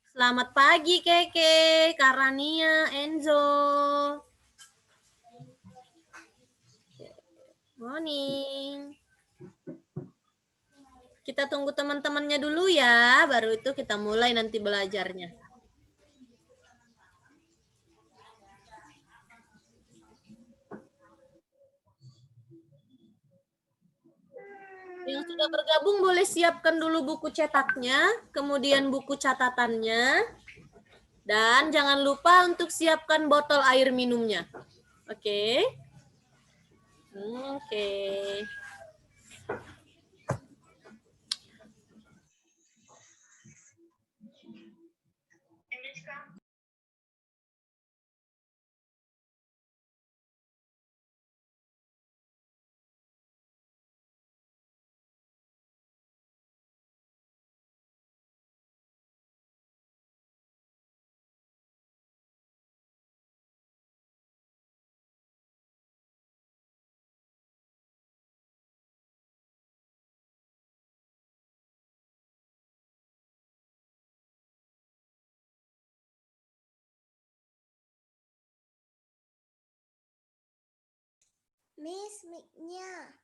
Selamat pagi Keke, Karania, Enzo. Morning. Kita tunggu teman-temannya dulu ya, baru itu kita mulai nanti belajarnya. Yang sudah bergabung boleh siapkan dulu buku cetaknya, kemudian buku catatannya, dan jangan lupa untuk siapkan botol air minumnya. Oke? Oke. Miss, mic-nya.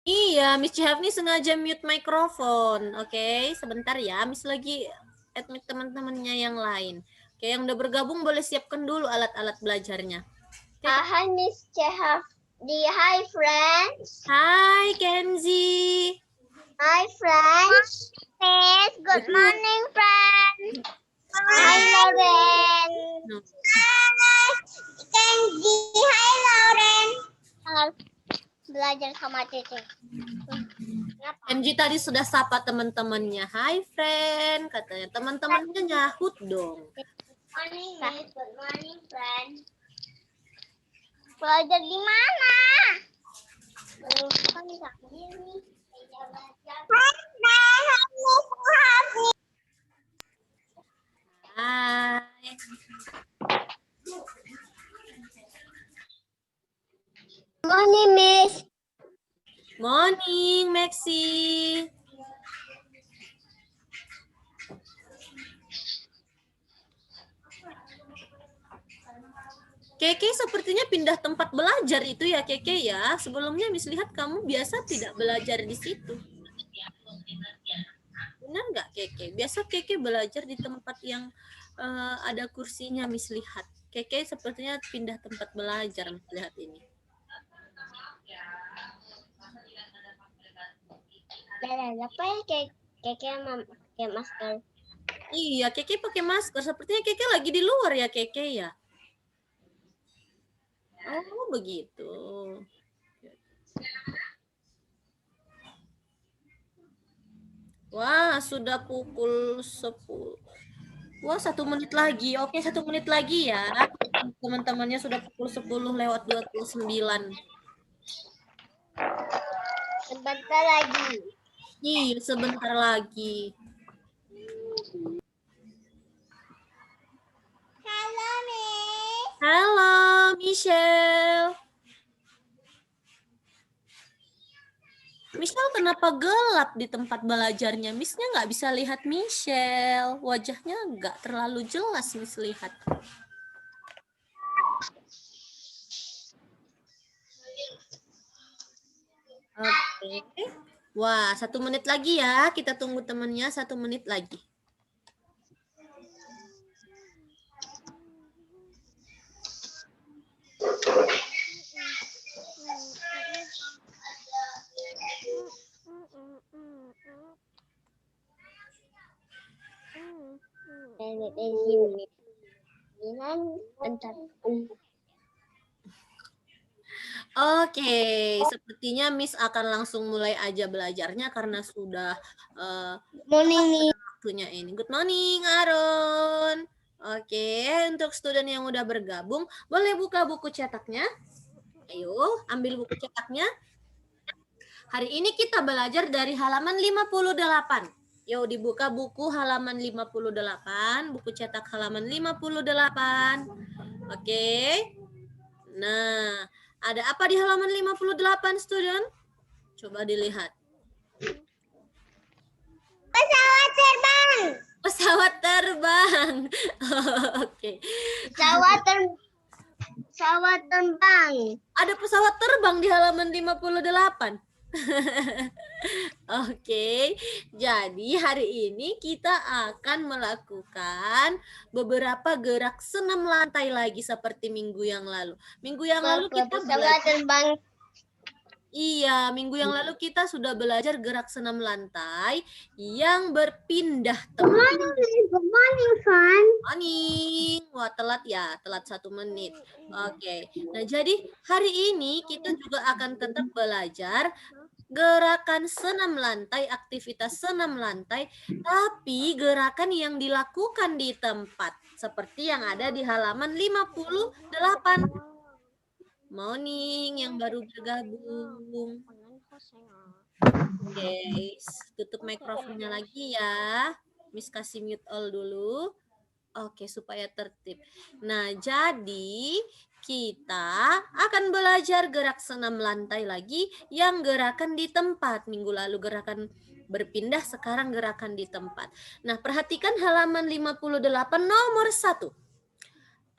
Iya, Miss Cihavni sengaja mute mikrofon. Oke, sebentar ya. Miss lagi admit teman-temannya yang lain. Oke, yang udah bergabung boleh siapkan dulu alat-alat belajarnya. Hi, Miss Cihavni. Hi, friends. Hai, Kenzi. Hi, friends. Miss, good morning, friends. Hi, Lauren. Hi, Kenzi. Hi, Lauren. Belajar sama Cece. Kenzi tadi sudah sapa teman-temannya. Hai, friend. Katanya teman-temannya nyahut dong. Morning, Miss. Good morning, friends. Belajar di mana? Kan bisa ini. Hai. Morning, Miss. Morning, Maxi. Keke sepertinya pindah tempat belajar itu ya Keke ya. Sebelumnya Miss lihat kamu biasa tidak belajar di situ. Benar nggak Keke? Biasa Keke belajar di tempat yang ada kursinya Miss lihat. Keke sepertinya pindah tempat belajar Miss lihat ini. Apa ya Keke pakai masker? Iya, Keke pakai masker. Sepertinya Keke lagi di luar ya Keke ya. Oh, begitu. Wah, sudah pukul 10. Wah, 1 menit lagi. Oke, 1 menit lagi ya. Teman-temannya sudah pukul 10 lewat 29. Sebentar lagi. Iya, sebentar lagi. Halo, Miss. Halo, Michelle. Michelle kenapa gelap di tempat belajarnya? Miss-nya nggak bisa lihat Michelle. Wajahnya nggak terlalu jelas Miss lihat. Oke. Wah, 1 menit lagi ya. Kita tunggu temannya 1 menit lagi. Oke, sepertinya Miss akan langsung mulai aja belajarnya karena sudah Morning, waktunya ini. Good morning, Aaron. Oke, untuk student yang udah bergabung, boleh buka buku cetaknya. Ayo, ambil buku cetaknya. Hari ini kita belajar dari halaman 58. Yuk, dibuka buku halaman 58, buku cetak halaman 58. Oke. Nah, ada apa di halaman 58, student? Coba dilihat. terbang. Oke. Pesawat terbang. Ada pesawat terbang di halaman 58. Oke, jadi hari ini kita akan melakukan beberapa gerak senam lantai lagi seperti minggu yang lalu. Minggu yang lalu kita Pesawat terbang. Iya, minggu yang lalu kita sudah belajar gerak senam lantai yang berpindah tempat. Good morning, Fan. Morning. Wah, telat ya, telat 1 menit. Oke, nah jadi hari ini kita juga akan tetap belajar gerakan senam lantai, aktivitas senam lantai, tapi gerakan yang dilakukan di tempat. Seperti yang ada di halaman 58. Morning yang baru bergabung. Guys, tutup mikrofonnya lagi ya. Miss kasih mute all dulu. Oke, supaya tertib. Nah, jadi kita akan belajar gerak senam lantai lagi yang gerakan di tempat. Minggu lalu gerakan berpindah, sekarang gerakan di tempat. Nah, perhatikan halaman 58 nomor 1.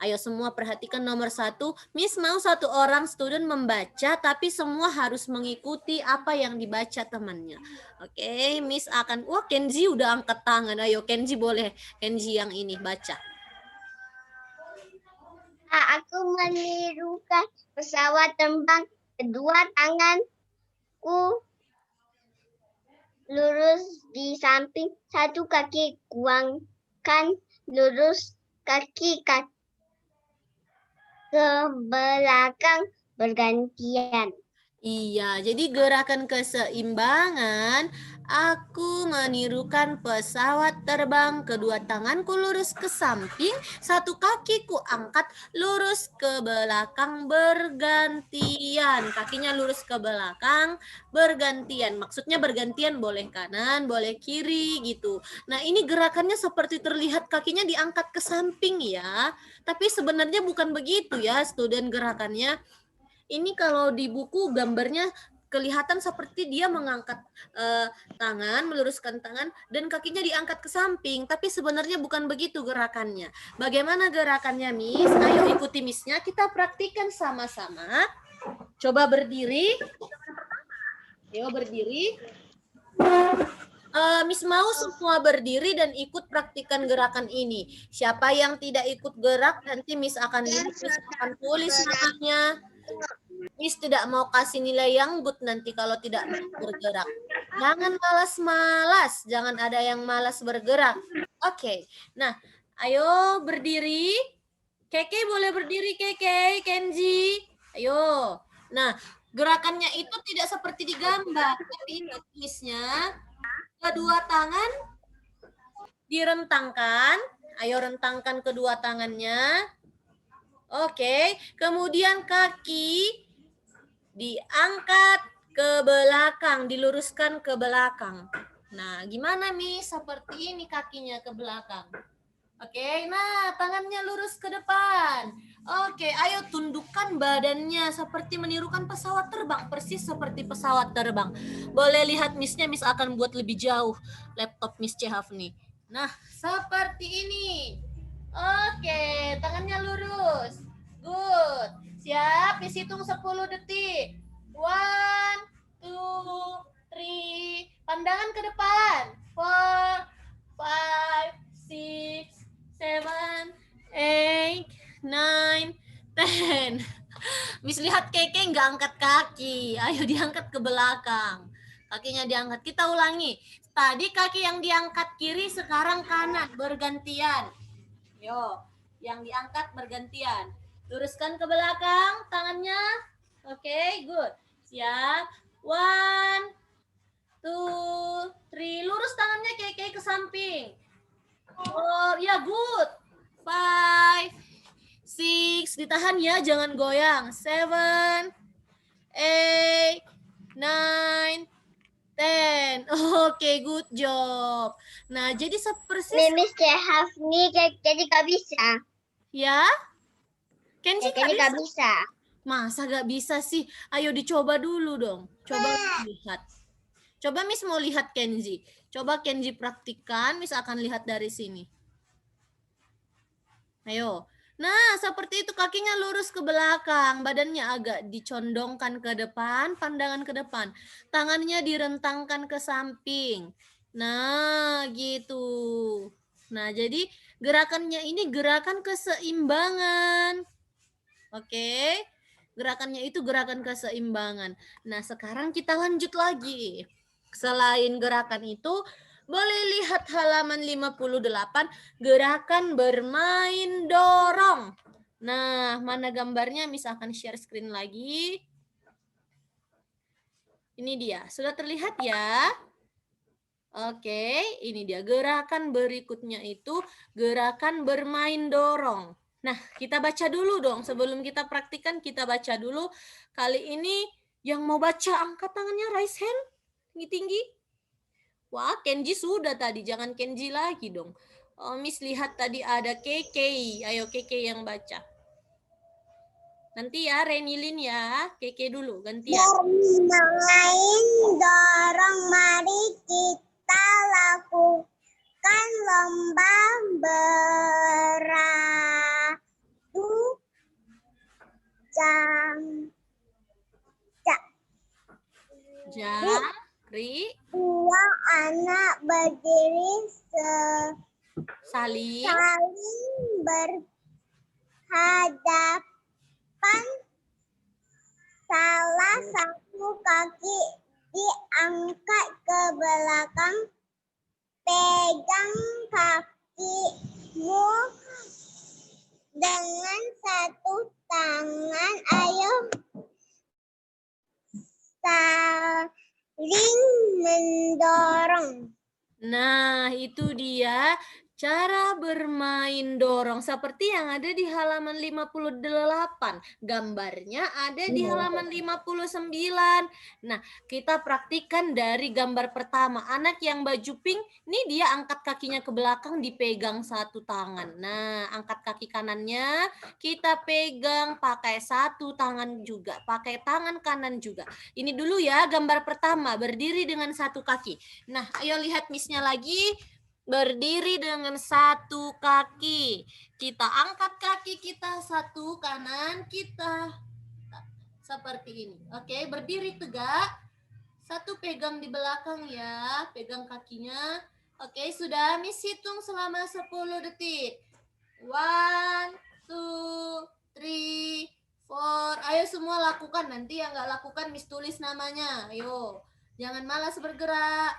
Ayo semua perhatikan nomor 1. Miss mau 1 orang student membaca, tapi semua harus mengikuti apa yang dibaca temannya. Oke, Miss akan, wah Kenzi udah angkat tangan. Ayo Kenzi boleh, Kenzi yang ini baca. Aku menirukan pesawat terbang. Kedua tanganku lurus di samping. Satu kaki kuangkan lurus, kaki ke belakang bergantian. Iya, jadi gerakan keseimbangan. Aku menirukan pesawat terbang, kedua tanganku lurus ke samping, satu kakiku angkat lurus ke belakang bergantian. Kakinya lurus ke belakang bergantian. Maksudnya bergantian boleh kanan, boleh kiri gitu. Nah, ini gerakannya seperti terlihat kakinya diangkat ke samping ya. Tapi sebenarnya bukan begitu ya, student gerakannya. Ini kalau di buku gambarnya kelihatan seperti dia mengangkat tangan, meluruskan tangan, dan kakinya diangkat ke samping. Tapi sebenarnya bukan begitu gerakannya. Bagaimana gerakannya, Miss? Ayo ikuti Miss-nya, kita praktikkan sama-sama. Coba berdiri. Ayo berdiri. Miss mau semua berdiri dan ikut praktikan gerakan ini. Siapa yang tidak ikut gerak, nanti Miss akan tulis namanya. Miss tidak mau kasih nilai yang good nanti kalau tidak bergerak. Jangan malas-malas, jangan ada yang malas bergerak. Oke, nah ayo berdiri. Keke boleh berdiri, Keke, Kenji. Ayo. Nah, gerakannya itu tidak seperti di gambar, tapi Miss-nya kedua tangan direntangkan. Ayo rentangkan kedua tangannya. Oke, kemudian kaki diangkat ke belakang, diluruskan ke belakang. Nah, gimana Miss? Seperti ini kakinya ke belakang. Oke, nah tangannya lurus ke depan. Oke, ayo tundukkan badannya seperti menirukan pesawat terbang. Persis seperti pesawat terbang. Boleh lihat Miss-nya, Miss akan buat lebih jauh laptop Miss Cehafni. Nah, seperti ini. Oke, tangannya lurus. Good. Siap, Miss hitung 10 detik. 1, 2, 3. Pandangan ke depan. 4, 5, 6, 7, 8, 9, 10. Miss lihat Keke nggak angkat kaki. Ayo diangkat ke belakang. Kakinya diangkat. Kita ulangi. Tadi kaki yang diangkat kiri, sekarang kanan. Bergantian. Yo, yang diangkat bergantian. Luruskan ke belakang tangannya. Oke, good. Siap. 1, 2, 3. Lurus tangannya Keke ke samping. Oh, ya good. 5, 6. Ditahan ya, jangan goyang. 7, 8, 9, 10. Oke, good job. Nah, jadi seperti Miss Cehafni jadi gak bisa. ya. Kenji Jadi gak bisa. Masa gak bisa sih? Ayo dicoba dulu dong. Coba lihat. Coba Miss mau lihat Kenji. Coba Kenji praktikkan, Miss akan lihat dari sini. Ayo. Nah, seperti itu kakinya lurus ke belakang, badannya agak dicondongkan ke depan, pandangan ke depan. Tangannya direntangkan ke samping. Nah, gitu. Nah, jadi gerakannya ini gerakan keseimbangan. Oke. Gerakannya itu gerakan keseimbangan. Nah, sekarang kita lanjut lagi. Selain gerakan itu, boleh lihat halaman 58, gerakan bermain dorong. Nah, mana gambarnya? Miss akan share screen lagi. Ini dia. Sudah terlihat ya? Oke, ini dia gerakan berikutnya itu gerakan bermain dorong. Nah, kita baca dulu dong. Sebelum kita praktikkan, kita baca dulu. Kali ini yang mau baca angkat tangannya, raise hand. Tinggi-tinggi. Wah, Kenji sudah tadi. Jangan Kenji lagi dong. Oh, Miss lihat tadi ada Keke. Ayo Keke yang baca. Nanti ya, Renilin ya. Keke dulu, gantian. Bermain dorong, mari kita lakukan lomba beradu Jari. Dua anak berdiri Saling. saling berhadapan. Salah satu kaki diangkat ke belakang. Pegang kakimu dengan satu tangan. Ayo saling mendorong. Nah, itu dia cara bermain dorong seperti yang ada di halaman 58. Gambarnya ada di halaman 59. Nah, kita praktikkan dari gambar pertama. Anak yang baju pink, ini dia angkat kakinya ke belakang dipegang satu tangan. Nah, angkat kaki kanannya, kita pegang pakai satu tangan juga, pakai tangan kanan juga. Ini dulu ya gambar pertama, berdiri dengan satu kaki. Nah, ayo lihat Miss-nya lagi. Berdiri dengan satu kaki. Kita angkat kaki kita satu, kanan kita. Seperti ini. Oke, berdiri tegak. Satu pegang di belakang ya. Pegang kakinya. Oke, sudah Miss hitung selama 10 detik. 1, 2, 3, 4. Ayo semua lakukan. Nanti yang nggak lakukan Miss tulis namanya. Ayo. Jangan malas bergerak.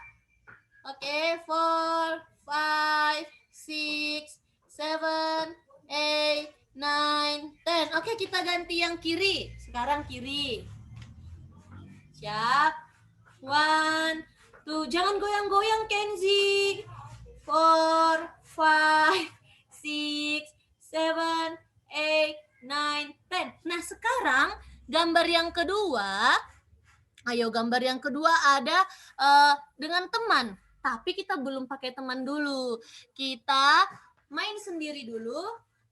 Oke, 4, 5, 6, 7, 8, 9, 10. Oke, kita ganti yang kiri. Sekarang kiri. Siap. 1, 2. Jangan goyang-goyang, Kenzi. 4, 5, 6, 7, 8, 9, 10. Nah, sekarang gambar yang kedua. Ayo, gambar yang kedua ada dengan teman. Tapi kita belum pakai teman dulu. Kita main sendiri dulu.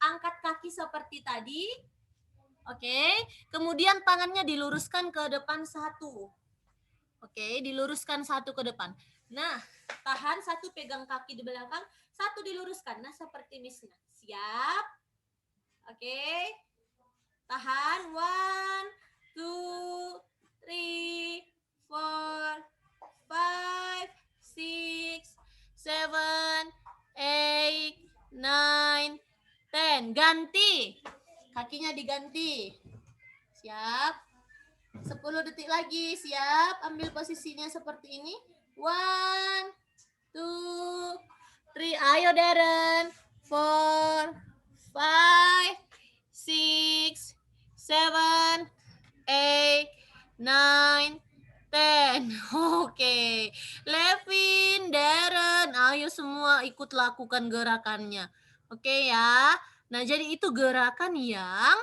Angkat kaki seperti tadi. Oke. Kemudian tangannya diluruskan ke depan satu. Oke, diluruskan satu ke depan. Nah, tahan satu pegang kaki di belakang, satu diluruskan. Nah, seperti misalnya. Siap? Oke. Tahan. 1, 2, 3, 4, 5, 6, 7, 8, 9, 10. Ganti. Kakinya diganti. Siap. 10 detik lagi. Siap. Ambil posisinya seperti ini. 1, 2, 3. Ayo Darren. 4, 5, 6, 7, 8, 9, 10. Oke. Levin, Darren, ayo semua ikut lakukan gerakannya. Oke ya. Nah, jadi itu gerakan yang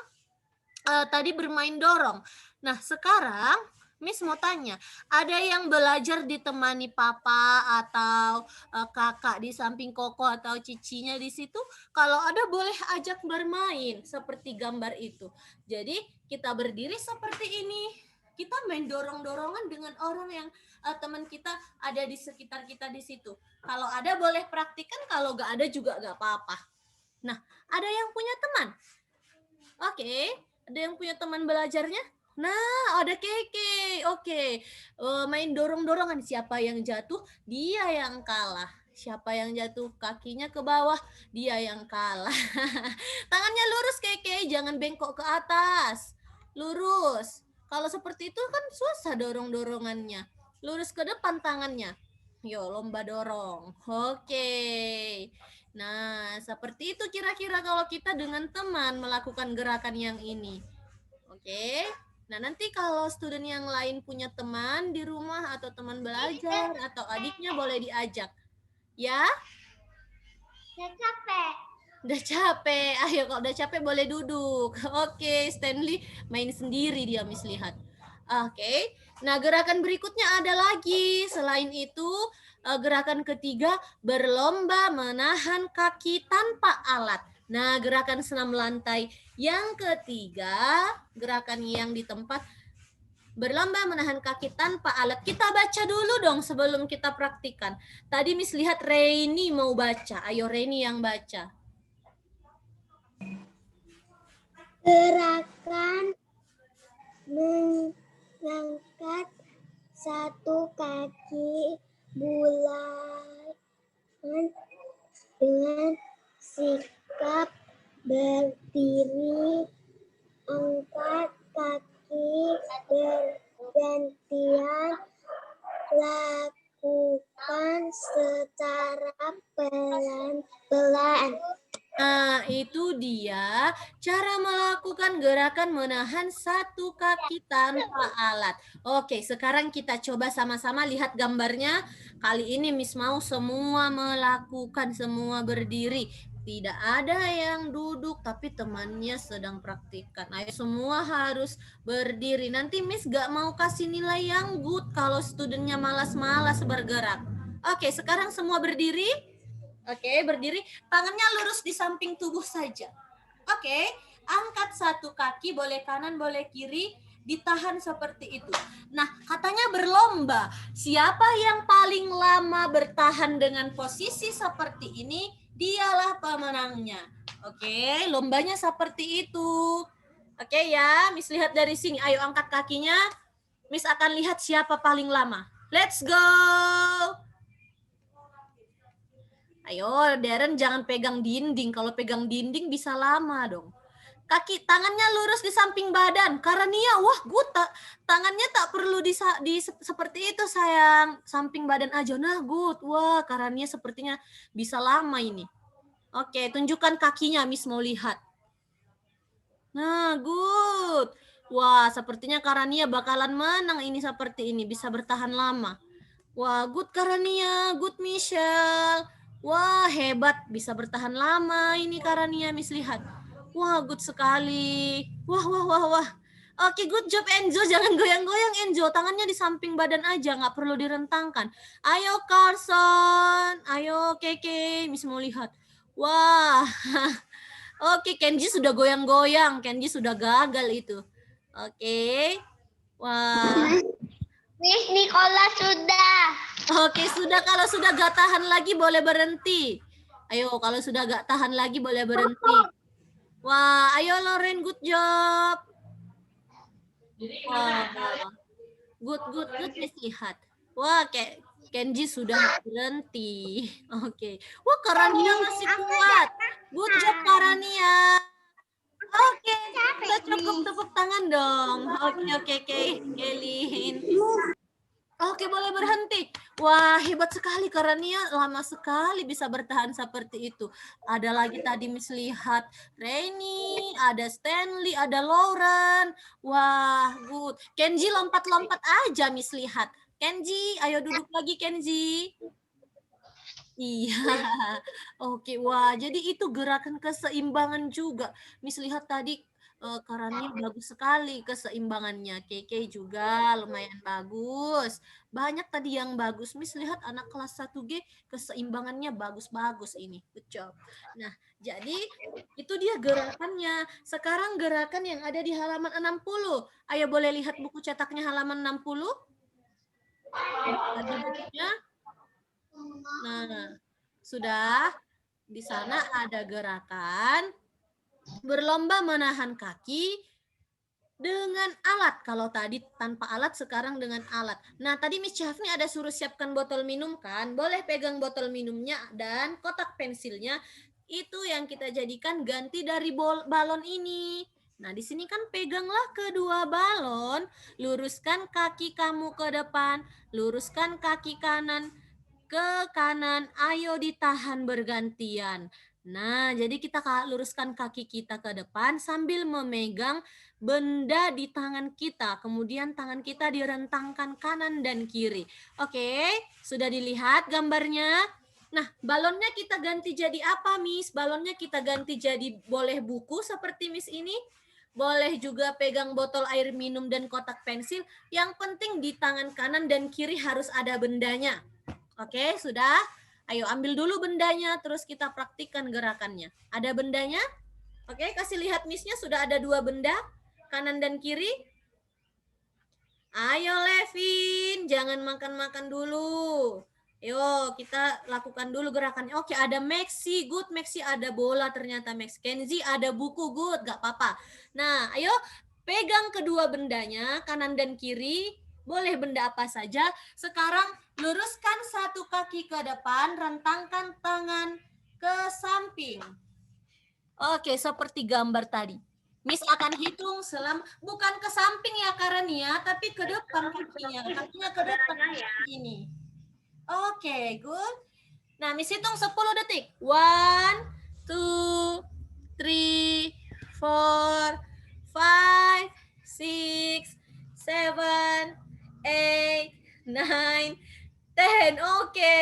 tadi bermain dorong. Nah, sekarang Miss mau tanya, ada yang belajar ditemani papa atau kakak di samping Koko atau cicinya di situ? Kalau ada boleh ajak bermain seperti gambar itu. Jadi kita berdiri seperti ini. Kita main dorong-dorongan dengan orang yang teman kita ada di sekitar kita di situ. Kalau ada boleh praktikkan, kalau nggak ada juga nggak apa-apa. Nah, ada yang punya teman? Oke, ada yang punya teman belajarnya? Nah, ada Keke. Oke, main dorong-dorongan. Siapa yang jatuh, dia yang kalah. Siapa yang jatuh kakinya ke bawah, dia yang kalah. Tangannya lurus, Keke. Jangan bengkok ke atas. Lurus. Kalau seperti itu kan susah dorong-dorongannya. Lurus ke depan tangannya. Yo, lomba dorong. Oke. Nah, seperti itu kira-kira kalau kita dengan teman melakukan gerakan yang ini. Oke. Nah, nanti kalau student yang lain punya teman di rumah atau teman belajar atau adiknya boleh diajak. Ya, Udah capek. udah capek. Ayo kalau udah capek boleh duduk. Oke, Stanley main sendiri dia Miss lihat. Oke. Nah, gerakan berikutnya ada lagi. Selain itu, gerakan ketiga berlomba menahan kaki tanpa alat. Nah, gerakan senam lantai yang ketiga, gerakan yang di tempat berlomba menahan kaki tanpa alat. Kita baca dulu dong sebelum kita praktikan. Tadi Miss lihat Reini mau baca. Ayo Reini yang baca. Gerakan mengangkat satu kaki bulan dengan sikap berdiri, angkat kaki bergantian, lakukan secara pelan-pelan. Nah, itu dia cara melakukan gerakan menahan satu kaki tanpa alat. Oke, sekarang kita coba sama-sama lihat gambarnya. Kali ini Miss mau semua melakukan, semua berdiri. Tidak ada yang duduk, tapi temannya sedang praktikkan. Ayo semua harus berdiri. Nanti Miss gak mau kasih nilai yang good kalau studentnya malas-malas bergerak. Oke, sekarang semua berdiri. Oke, berdiri, tangannya lurus di samping tubuh saja. Oke, angkat satu kaki, boleh kanan, boleh kiri, ditahan seperti itu. Nah, katanya berlomba. Siapa yang paling lama bertahan dengan posisi seperti ini, dialah pemenangnya. Oke, lombanya seperti itu. Oke ya, Miss lihat dari sini. Ayo angkat kakinya. Miss akan lihat siapa paling lama. Let's go! Ayo, Darren jangan pegang dinding. Kalau pegang dinding bisa lama dong. Kaki tangannya lurus di samping badan. Karania, wah, tangannya tak perlu seperti itu sayang. Samping badan aja. Nah, good. Wah, Karania sepertinya bisa lama ini. Oke, tunjukkan kakinya, Miss mau lihat. Nah, good. Wah, sepertinya Karania bakalan menang ini seperti ini. Bisa bertahan lama. Wah, good Karania, good Michelle. Wah, hebat. Bisa bertahan lama ini Karania, Miss lihat. Wah, good sekali. Wah, wah, wah, wah. Oke, good job Enzo. Jangan goyang-goyang Enzo. Tangannya di samping badan aja, nggak perlu direntangkan. Ayo Carson. Ayo Keke. Miss mau lihat. Wah. Oke, Kenji sudah goyang-goyang. Kenji sudah gagal itu. Oke. Wah. Miss Nicola sudah. Oke, sudah. Kalau sudah gak tahan lagi boleh berhenti. Ayo, kalau sudah gak tahan lagi boleh berhenti. Wah, ayo Loren, good job. Wah, good, Miss lihat. Wah, kayak Kenji sudah berhenti. Oke. Wah, Karania masih kuat. Good job Karania. Oke, kita cukup tepuk tangan dong. Oke, Kelin. Oke, boleh berhenti. Wah, hebat sekali Karania, lama sekali bisa bertahan seperti itu. Ada lagi tadi Miss lihat Reini, ada Stanley, ada Lauren. Wah, good. Kenji lompat-lompat aja Miss lihat. Kenji, ayo duduk lagi Kenji. Iya. Oke, wah, jadi itu gerakan keseimbangan juga. Miss lihat tadi Karania bagus sekali keseimbangannya. Keke juga lumayan bagus. Banyak tadi yang bagus. Miss lihat anak kelas 1G keseimbangannya bagus-bagus ini. Good job. Nah, jadi itu dia gerakannya. Sekarang gerakan yang ada di halaman 60. Ayo boleh lihat buku cetaknya halaman 60. Tadi bukunya. Nah, sudah. Di sana ada gerakan berlomba menahan kaki dengan alat. Kalau tadi tanpa alat, sekarang dengan alat. Nah, tadi Miss Syafni ada suruh siapkan botol minum kan? Boleh pegang botol minumnya dan kotak pensilnya. Itu yang kita jadikan ganti dari balon ini. Nah, di sini kan peganglah kedua balon, luruskan kaki kamu ke depan, luruskan kaki kanan ke kanan, ayo ditahan bergantian. Nah, jadi kita luruskan kaki kita ke depan sambil memegang benda di tangan kita. Kemudian tangan kita direntangkan kanan dan kiri. Oke, sudah dilihat gambarnya? Nah, balonnya kita ganti jadi apa, Miss? Balonnya kita ganti jadi boleh buku seperti Miss ini. Boleh juga pegang botol air minum dan kotak pensil. Yang penting di tangan kanan dan kiri harus ada bendanya. Oke, sudah? Ayo ambil dulu bendanya, terus kita praktikkan gerakannya. Ada bendanya? Oke, kasih lihat Miss-nya sudah ada 2 benda, kanan dan kiri. Ayo Levin, jangan makan-makan dulu. Yo, kita lakukan dulu gerakannya. Oke, ada Maxi, good. Maxi ada bola ternyata, Max. Kenzi ada buku, good. Gak apa-apa. Nah, ayo pegang kedua bendanya, kanan dan kiri. Boleh benda apa saja. Sekarang luruskan satu kaki ke depan, rentangkan tangan ke samping. Oke, seperti gambar tadi. Miss akan hitung bukan ke samping ya Karen ya, tapi ke depan kakinya. Kakinya ke depan ini. Oke, good. Nah, Miss hitung 10 detik. 1, 2, 3, 4, 5, 6, 7, 8, 9, 10. Oke.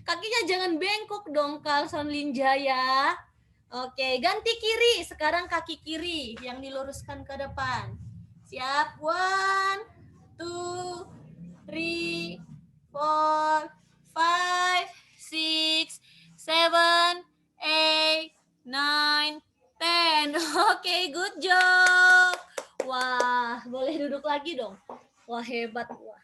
Kakinya jangan bengkok dong, Carlson Linja ya. Oke, ganti kiri. Sekarang kaki kiri yang diluruskan ke depan. Siap? 1, 2, 3, 4, 5, 6, 7, 8, 9, 10. Oke, good job. Wah, boleh duduk lagi dong. Wah, hebat. Wah,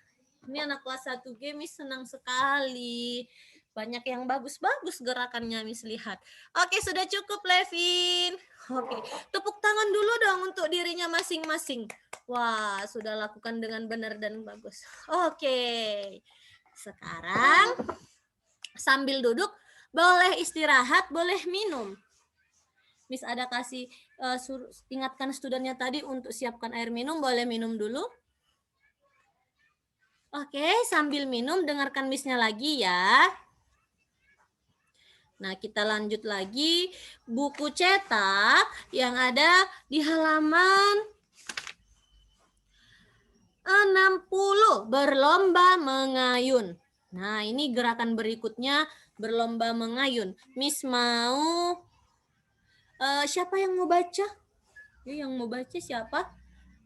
ini anak kelas 1G, Miss senang sekali. Banyak yang bagus-bagus gerakannya, Miss lihat. Oke, sudah cukup, Levin. Oke, tepuk tangan dulu dong untuk dirinya masing-masing. Wah, sudah lakukan dengan benar dan bagus. Oke, sekarang sambil duduk, boleh istirahat, boleh minum. Miss ada kasih ingatkan studennya tadi untuk siapkan air minum, boleh minum dulu. Oke, sambil minum dengarkan Miss-nya lagi ya. Nah, kita lanjut lagi buku cetak yang ada di halaman 60, berlomba mengayun. Nah, ini gerakan berikutnya berlomba mengayun. Miss mau siapa yang mau baca? Yang mau baca siapa?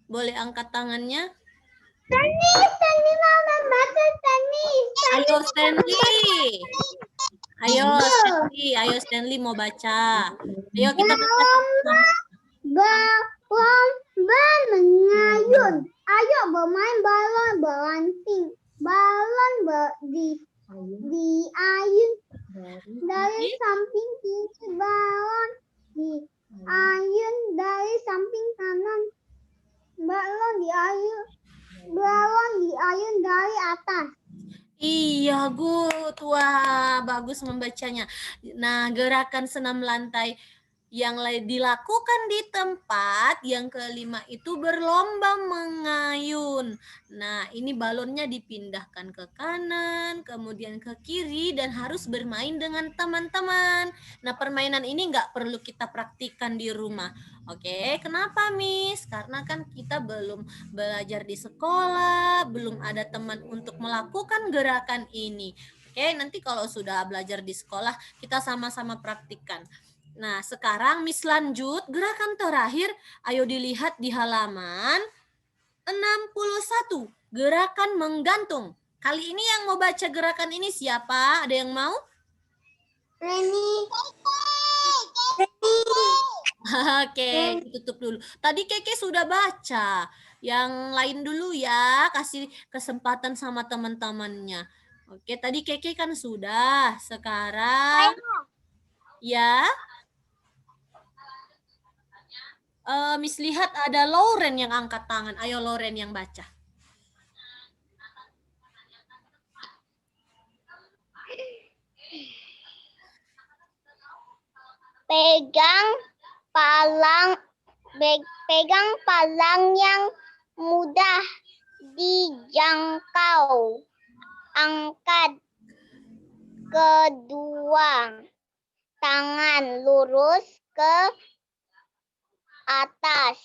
Boleh angkat tangannya. Stanley mau membaca, Stanley. Ayo Stanley. Ayo Stanley mau baca. Ayo kita baca. Berlomba mengayun. Ayo bermain balon berlanting. Balon diayun dari samping kiri, balon diayun dari samping kanan. Balon diayun dari atas. Iya, good. Wah, bagus membacanya. Nah, gerakan senam lantai yang dilakukan di tempat yang kelima itu berlomba mengayun. Nah, ini balonnya dipindahkan ke kanan, kemudian ke kiri, dan harus bermain dengan teman-teman. Nah, permainan ini nggak perlu kita praktikkan di rumah. Oke, kenapa Miss? Karena kan kita belum belajar di sekolah, belum ada teman untuk melakukan gerakan ini. Oke, nanti kalau sudah belajar di sekolah, kita sama-sama praktikkan. Nah, sekarang Miss lanjut gerakan terakhir. Ayo dilihat di halaman 61. Gerakan menggantung. Kali ini yang mau baca gerakan ini siapa? Ada yang mau? Reni. Oke, tutup dulu. Tadi Keke sudah baca. Yang lain dulu ya, kasih kesempatan sama teman-temannya. Oke, tadi Keke kan sudah. Sekarang Ya. Miss lihat ada Lauren yang angkat tangan. Ayo Lauren yang baca. Pegang palang yang mudah dijangkau. Angkat kedua tangan lurus ke atas.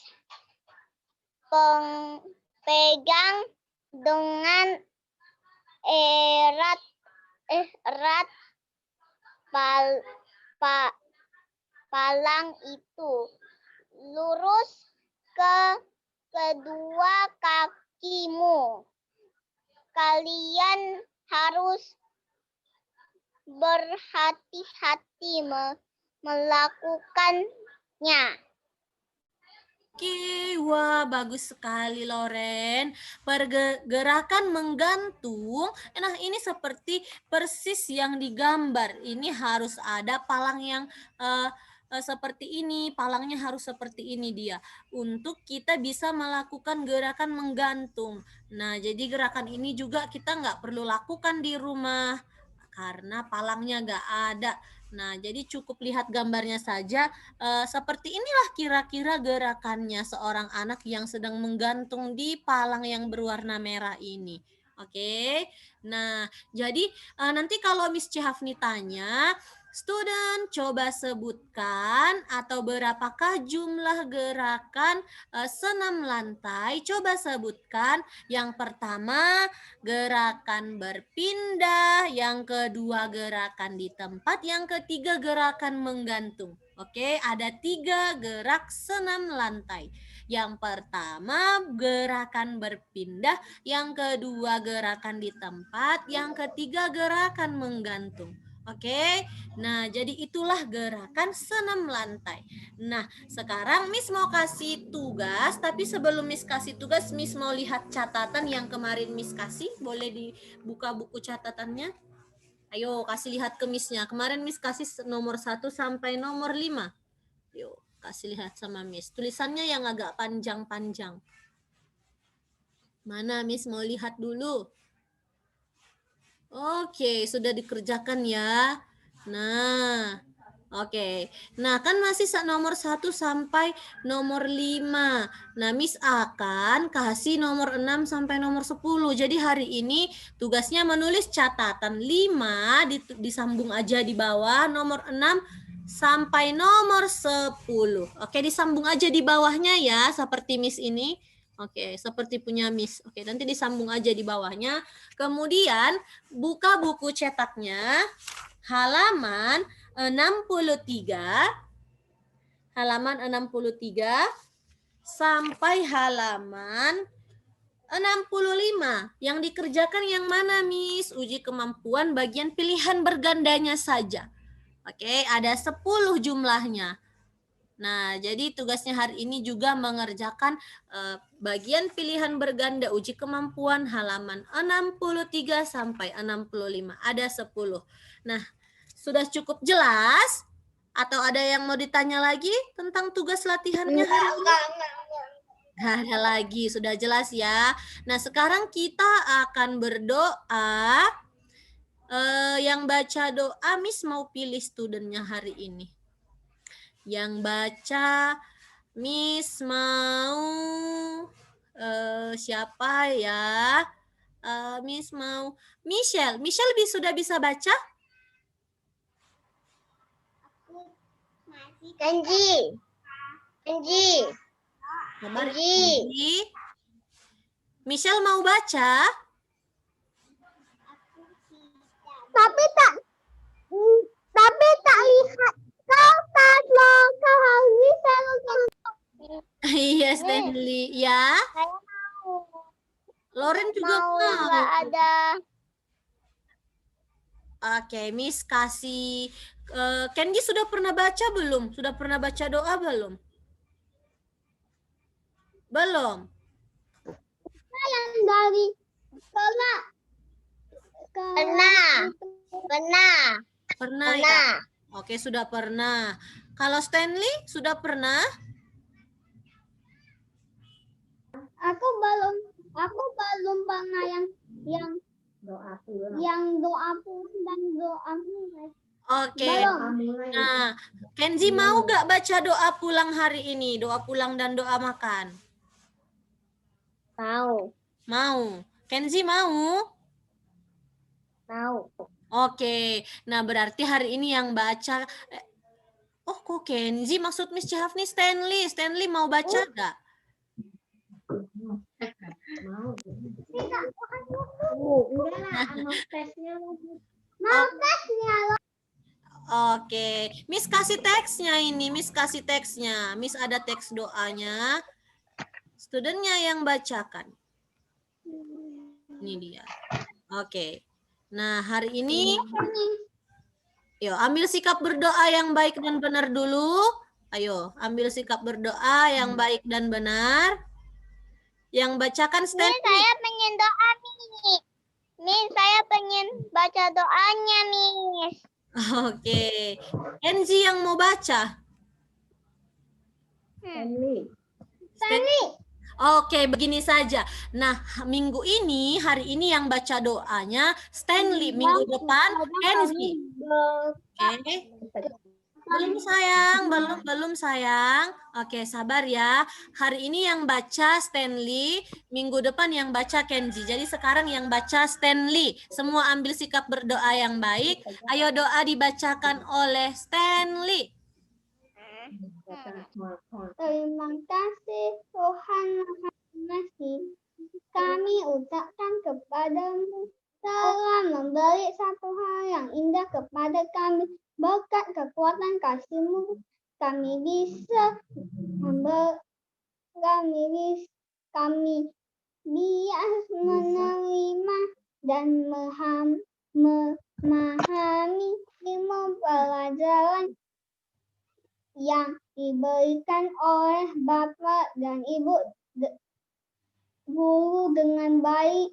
Pegang dengan erat palang itu. Lurus ke kedua kakimu. Kalian harus berhati-hati melakukannya. Oke, wah bagus sekali Loren. Pergerakan menggantung. Nah, ini seperti persis yang digambar. Ini harus ada palang yang seperti ini, palangnya harus seperti ini dia. Untuk kita bisa melakukan gerakan menggantung. Nah, jadi gerakan ini juga kita nggak perlu lakukan di rumah karena palangnya nggak ada. Nah, jadi cukup lihat gambarnya saja. Seperti inilah kira-kira gerakannya seorang anak yang sedang menggantung di palang yang berwarna merah ini. Oke. Nah, jadi nanti kalau Miss Cihafni tanya, student coba sebutkan atau berapakah jumlah gerakan senam lantai? Coba sebutkan. Yang pertama gerakan berpindah, yang kedua gerakan di tempat, yang ketiga gerakan menggantung. Oke, ada 3 gerak senam lantai. Yang pertama gerakan berpindah, yang kedua gerakan di tempat, yang ketiga gerakan menggantung. Oke, nah jadi itulah gerakan senam lantai. Nah, sekarang Miss mau kasih tugas, tapi sebelum Miss kasih tugas, Miss mau lihat catatan yang kemarin Miss kasih. Boleh dibuka buku catatannya? Ayo, kasih lihat ke Miss-nya. Kemarin Miss kasih nomor 1 sampai nomor 5. Yuk, kasih lihat sama Miss. Tulisannya yang agak panjang-panjang. Mana Miss mau lihat dulu? Oke, sudah dikerjakan ya. Nah, oke. Nah, kan masih nomor 1 sampai nomor 5. Nah, Miss akan kasih nomor 6 sampai nomor 10. Jadi hari ini tugasnya menulis catatan 5 disambung aja di bawah, nomor 6 sampai nomor 10. Oke, disambung aja di bawahnya ya, seperti Miss ini. Oke, seperti punya Miss. Oke, nanti disambung aja di bawahnya. Kemudian buka buku cetaknya halaman 63 sampai halaman 65. Yang dikerjakan yang mana, Miss? Uji kemampuan bagian pilihan bergandanya saja. Oke, ada 10 jumlahnya. Nah, jadi tugasnya hari ini juga mengerjakan bagian pilihan berganda uji kemampuan halaman 63 sampai 65. Ada 10. Nah, sudah cukup jelas? Atau ada yang mau ditanya lagi tentang tugas latihannya hari ini? Nggak ada lagi, sudah jelas ya. Nah, sekarang kita akan berdoa. Yang baca doa, Miss mau pilih studentnya hari ini. Yang baca Miss mau siapa ya? Miss mau Michelle. Michelle sudah bisa baca? Kenji. Sabar, Kenji. Michelle mau baca? Tapi tak lihat kalau kau harus bisa. Iya, Stanley. Ya. Saya mau. Lauren juga mau. Nggak ada. Oke, Miss kasih. Kenji sudah pernah baca belum? Sudah pernah baca doa belum? Belum. Yang dari sekolah. Pernah. Ya? Oke, sudah pernah. Kalau Stanley sudah pernah? Aku belum pernah yang doa pulang dan doa mulai. Oke. Belum. Nah, Kenzi mau gak baca doa pulang hari ini? Doa pulang dan doa makan? Tahu. Mau. Kenzi mau? Tahu. Oke. Nah, berarti hari ini yang baca... Oh, kok Kenzi? Maksud Miss Jahafni Stanley. Stanley mau baca gak? Mau tesnya lagi. Mau tesnya. Oke, Miss kasih teksnya ini, Miss kasih teksnya. Miss ada teks doanya. Studentnya yang bacakan. Ini dia. Oke. Nah, hari ini yuk ambil sikap berdoa yang baik dan benar dulu. Ayo, ambil sikap berdoa yang baik dan benar. Yang bacakan Stanley. Saya pengen doa, Miss. Miss, saya pengen baca doanya, Miss. Oke. Kenzi yang mau baca. Stanley. Oke, begini saja. Nah, minggu ini, hari ini yang baca doanya Stanley. Minggu depan Kenzi. Oke. Belum sayang, belum sayang. Oke, sabar ya. Hari ini yang baca Stanley, minggu depan yang baca Kenzi. Jadi sekarang yang baca Stanley. Semua ambil sikap berdoa yang baik. Ayo doa dibacakan oleh Stanley. Terima kasih Tuhan Maha Pengasih. Kami ucapkan kepadamu telah memberi satu hal yang indah kepada kami. Berkat kekuatan kasih-Mu, kami bisa kami bias menerima dan memahami ilmu pelajaran yang diberikan oleh Bapak dan Ibu guru dengan baik.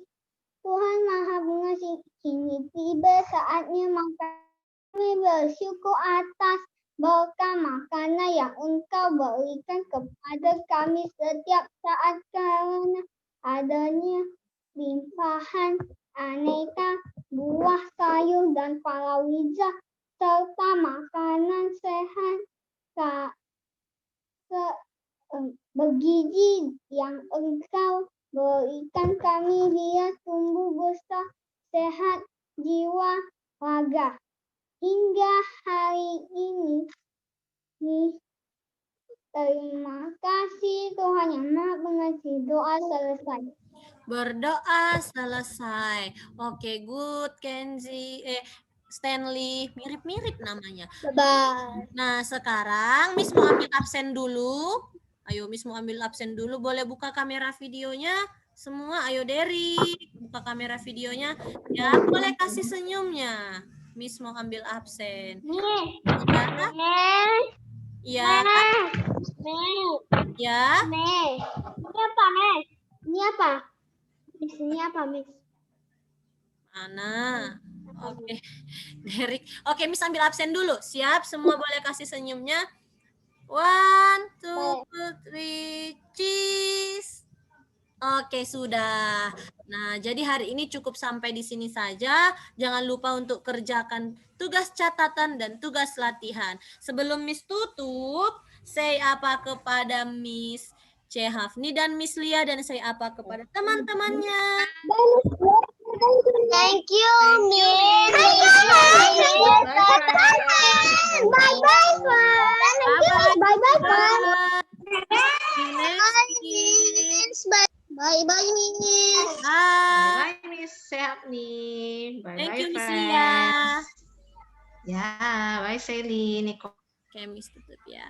Tuhan Maha Pengasih, kini tiba saatnya maka kami bersyukur atas berkah makanan yang Engkau berikan kepada kami setiap saat karena adanya limpahan aneka buah, sayur, dan palawija serta makanan sehat bergizi yang Engkau berikan kami dia tumbuh besar sehat jiwa raga hingga hari ini. Terima kasih Tuhan yang Maha Pengasih. Doa selesai. Berdoa selesai. Oke, good Kenzi. Stanley, mirip-mirip namanya. Bye. Nah, sekarang Miss mau ambil absen dulu. Ayo, Miss mau ambil absen dulu. Boleh buka kamera videonya? Semua, ayo Derry. Buka kamera videonya. Ya, boleh kasih senyumnya. Miss mau ambil absen. Ya. Ya. Ini apa? Ini apa, Miss? Mana? Oke. Derek. Oke, Miss ambil absen dulu. Siap? Semua boleh kasih senyumnya. 1, 2, 3, cheese. Oke, sudah. Nah, jadi hari ini cukup sampai di sini saja. Jangan lupa untuk kerjakan tugas catatan dan tugas latihan. Sebelum Miss tutup, say apa kepada Miss Cehafni dan Miss Lia dan say apa kepada teman-temannya. Thank you, Miss. Bye-bye, Miss. Bye. Bye, Miss Sehat nih. Bye, Thank bye, you, Miss friends. Lia. Ya, bye, Sally, Nico. Oke, Miss tutup ya.